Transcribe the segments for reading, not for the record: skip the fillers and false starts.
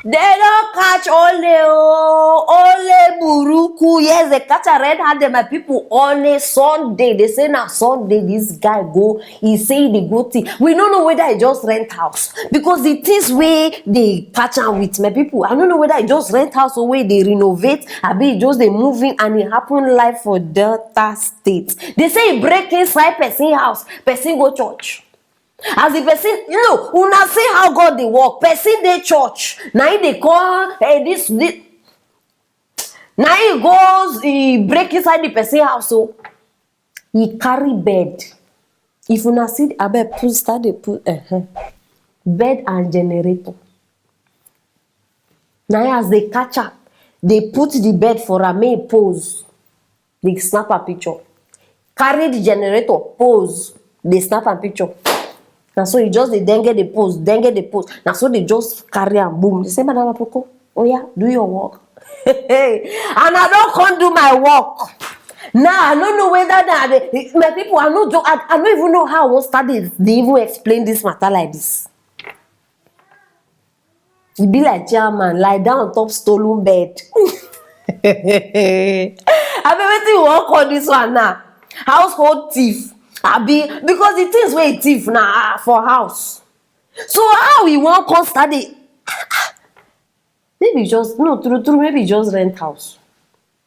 They don't catch Ole Buruku. Yes, they catch a red-handed my people on a Sunday. They say now Sunday this guy go. He say the good thing. We don't know whether he just rent house because the things way they catch am with my people. I don't know whether he just rent house or way they renovate. I be just they moving and it happen live for Delta State. They say he break inside person house. Person go church. As the person, una see how God dey work. Person dey church. Now they call this. Now he goes, he break inside the person house. So he carry bed. If una see, abeg please start dey put bed and generator. Now as they catch up, they put the bed for a may pose. They snap a picture. Carry the generator, pose. They snap a picture. Now so you just dengue the post. Now so they just carry and boom. They say, Madam Apoko, oh yeah, do your work. And I don't come do my work. Now I don't know whether my people I don't even know how I won't start they even explain this matter like this. It be like chairman, lie down on top stolen bed. I been waiting to work on this one now. Household thief. Because the things where thief now for house. So how we want come study? Maybe just true. Maybe just rent house.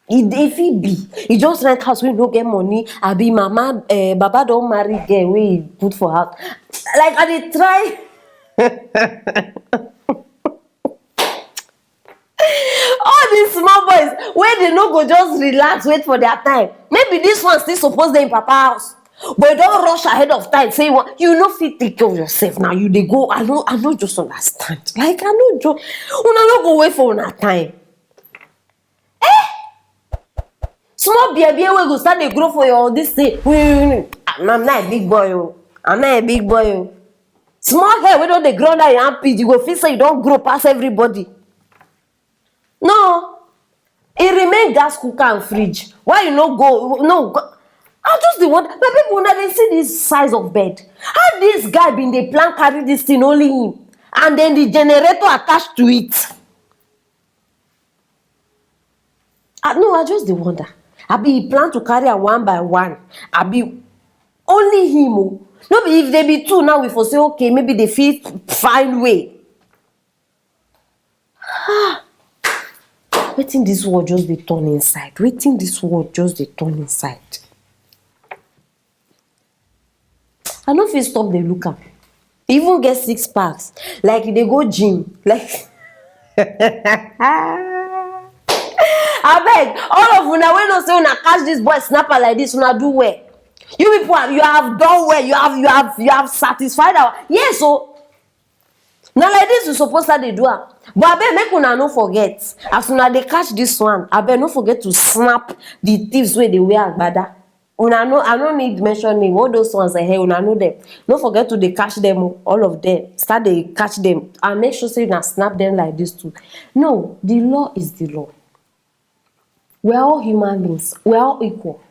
If he be, he just rent house. We don't get money. I be mama, baba don't marry girl. We put for house. Like I dey try. All these small boys, where they no go just relax, wait for their time. Maybe this one still suppose they in papa house. But don't rush ahead of time. Say what you know fit take care of yourself now. You they go. I don't just understand. Like I know just una no go wait for una time. Small baby we go start they grow for your this thing. I'm not a big boy. I'm not a big boy. Small hair we don't they grow that you armpit. You go feel say you don't grow past everybody. No, it remain gas cooker and fridge. Why you no go? No. I just the one. My people now they see this size of bed. How this guy been the plan carry this thing only him, and then the generator attached to it. I just the wonder. I be plan to carry a one by one. I be only him. Oh. No, be if they be two now we for say okay maybe they feel find way. Waiting this world just the turn inside. Waiting this world just the turn inside. I don't feel stop the look up. Even get 6 packs. Like they go gym. Like I beg all of una when no say una catch this boy snapper like this, una do well. You people you have done well, you have satisfied our yes, so now like this you suppose that they do am. But I beg make una no forget. As una they catch this one, I beg no forget to snap the thieves where they wear agbada. Una know, I don't need mention name. All those ones hey, una know them. Don't forget to they catch them, all of them. Start they catch them and make sure say you snap them like this too. No, the law is the law. We're all human beings. We're all equal.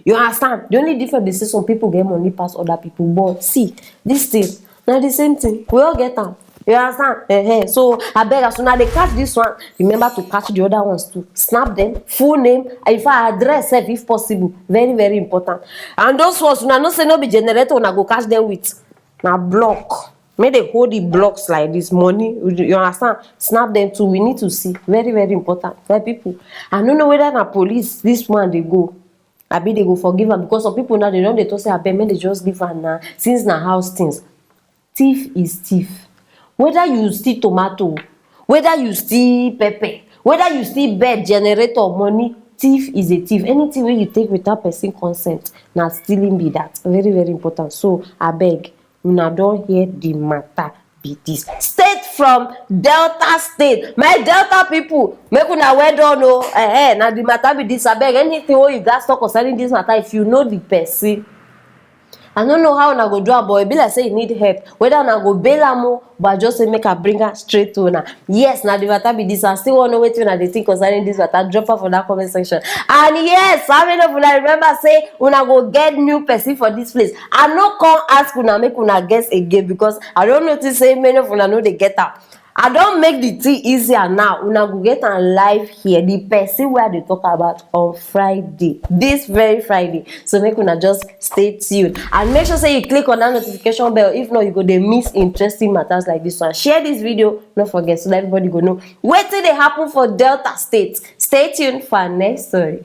You understand? The only difference is some people get money past other people. But see, this thing, not the same thing. We all get them. You understand? So I beg as soon as they catch this one, remember to catch the other ones too. Snap them, full name, if I address if possible. Very, very important. And those ones, when I not say no be generator, when I go catch them with now block. May they hold the blocks like this money. You understand? Snap them too. We need to see. Very, very important. For people. I don't know whether na police this one they go. I be they go forgive them because some people now they don't they talk say I bet they just give her now since na house things. Thief is thief. Whether you steal tomato, whether you steal pepper, whether you steal bed, generator, money, thief is a thief. Anything where you take without person consent, now stealing be that. Very, very important. So I beg, una don't hear the matter be this. State from Delta State. My Delta people, make una well done. Now the matter be this. I beg anything where you guys talk concerning this matter, if you know the person. I don't know how I go do it, but it be like say you need help. Whether I go bail am, but just say make her bring her straight to her. Yes, now the matter be this. I still want to know what they think concerning this matter. Drop her for that comment section. And yes, how many of una remember say una go get new person for this place? I no come ask una make una guess again because I don't notice say many of una know they get out. I don't make the tea easier now. Una go get am live here. The person where they talk about on Friday, this very Friday. So make una just stay tuned and make sure say you click on that notification bell. If not, you go dey miss interesting matters like this one. Share this video, don't forget, so that everybody go know wetin dey happen for Delta State. Stay tuned for our next story.